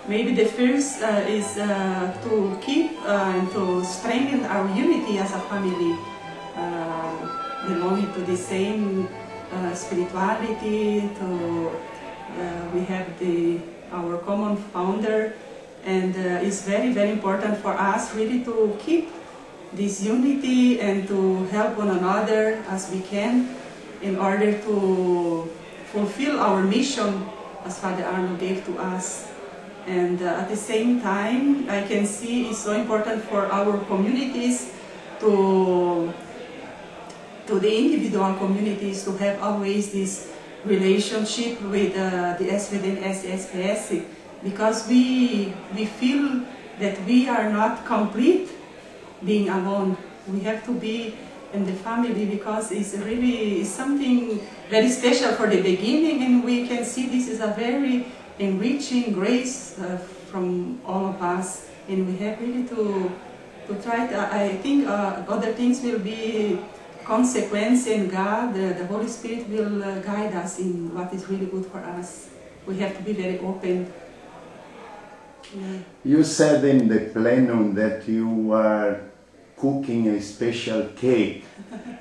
maybe the first is to keep and to strengthen our unity as a family, belonging to the same spirituality. We have our common founder, and it's very, very important for us really to keep this unity and to help one another as we can in order to fulfill our mission as Father Arno gave to us. And at the same time, I can see it's so important for our communities to the individual communities to have always this relationship with the SSpSAP, because we feel that we are not complete being alone. We have to be in the family, because it's really something very special for the beginning, and we can see this is a very enriching grace from all of us, and we have really to try to, I think other things will be consequence, and God, the Holy Spirit will guide us in what is really good for us. We have to be very open. Yeah. You said in the plenum that you are cooking a special cake.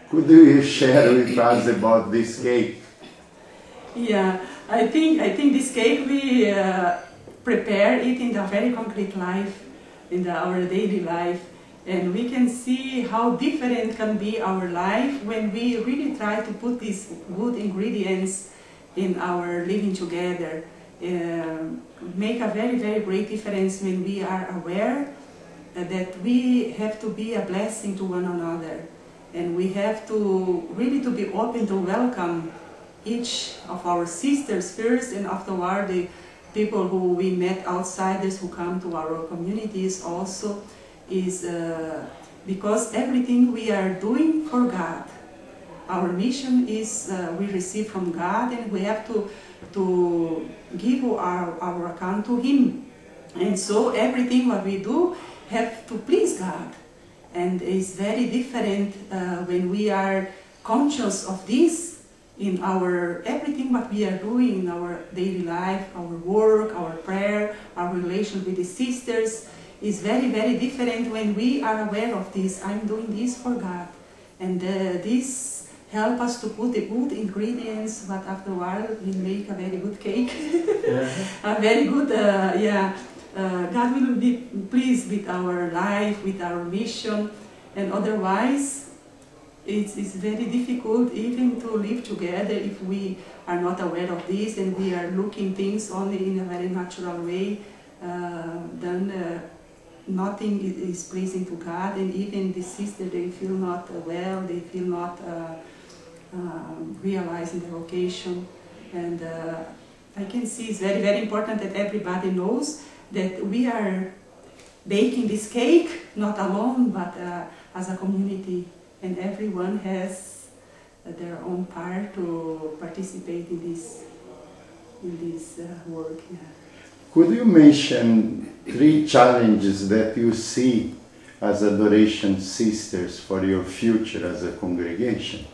Could you share with us about this cake? Yeah, I think this cake we prepare it in the very concrete life, in our daily life, and we can see how different can be our life when we really try to put these good ingredients in our living together. Make a very, very great difference when we are aware that we have to be a blessing to one another, and we have to really to be open to welcome each of our sisters first, and afterward the people who we met, outsiders who come to our communities also, is because everything we are doing for God. Our mission is we receive from God, and we have to give our account to Him. And so everything what we do have to please God. And it's very different when we are conscious of this in our everything what we are doing in our daily life, our work, our prayer, our relation with the sisters is very, very different when we are aware of this. I'm doing this for God. And this helps us to put the good ingredients, but after a while we make a very good cake. A very good, God will be pleased with our life, with our mission, and otherwise it's very difficult even to live together if we are not aware of this and we are looking things only in a very natural way. Then nothing is pleasing to God, and even the sister, they feel not well, they feel not realizing the vocation. And I can see it's very, very important that everybody knows that we are baking this cake, not alone, but as a community, and everyone has their own part to participate in this work. Yeah. Could you mention 3 challenges that you see as Adoration Sisters for your future as a congregation?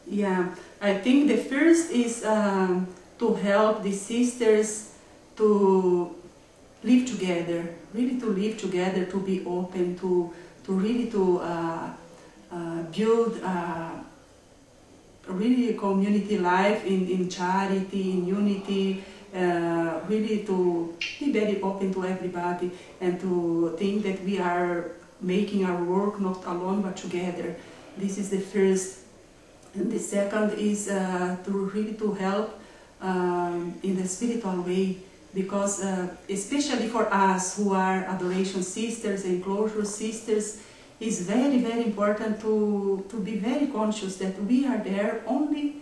Yeah, I think the first is to help the sisters to live together, really to live together, to be open, to really to build really community life in charity, in unity, really to be very open to everybody and to think that we are making our work not alone but together. This is the first. And the second is to really to help in the spiritual way, because especially for us who are Adoration Sisters and Closure Sisters, it's very, very important to be very conscious that we are there only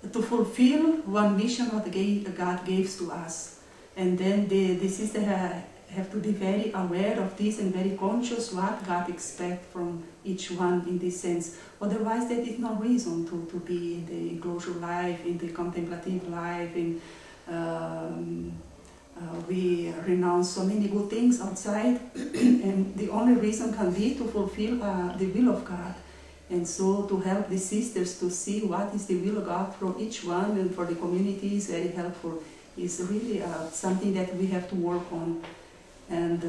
to fulfill one mission that God gives to us. And then the sisters have to be very aware of this and very conscious what God expects from each one in this sense. Otherwise, there is no reason to be in the enclosure life, in the contemplative life, we renounce so many good things outside, and the only reason can be to fulfill the will of God. And so to help the sisters to see what is the will of God for each one and for the community is very helpful. is really something that we have to work on. And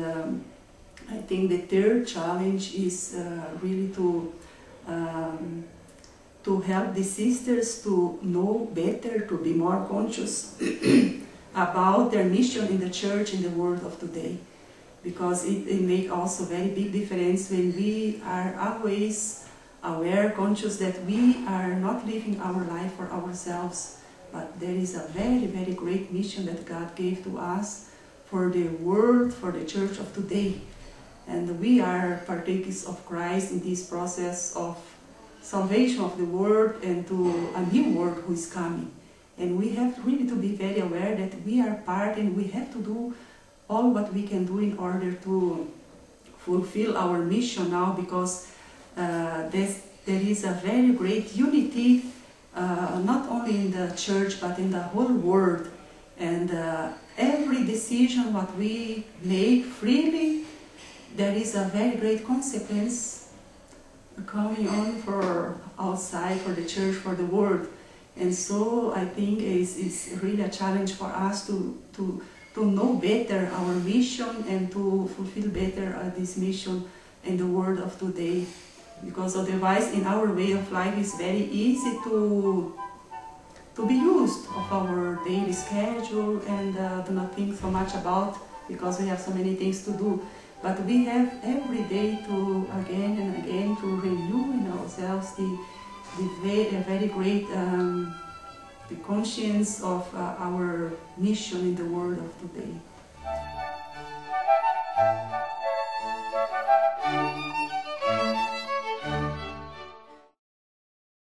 I think the third challenge is really to help the sisters to know better, to be more conscious about their mission in the church in the world of today. Because it makes also very big difference when we are always aware, conscious that we are not living our life for ourselves, but there is a very, very great mission that God gave to us for the world, for the church of today. And we are partakers of Christ in this process of salvation of the world and to a new world who is coming. And we have really to be very aware that we are part and we have to do all what we can do in order to fulfill our mission now, because there is a very great unity, not only in the church but in the whole world. And every decision what we make freely, there is a very great consequence coming on for outside, for the church, for the world. And so I think it's really a challenge for us to know better our mission and to fulfill better this mission in the world of today. Because otherwise, in our way of life, it's very easy to be used of our daily schedule and do not think so much about, because we have so many things to do. But we have every day to again and again to renew in ourselves the very great the conscience of our mission in the world of today.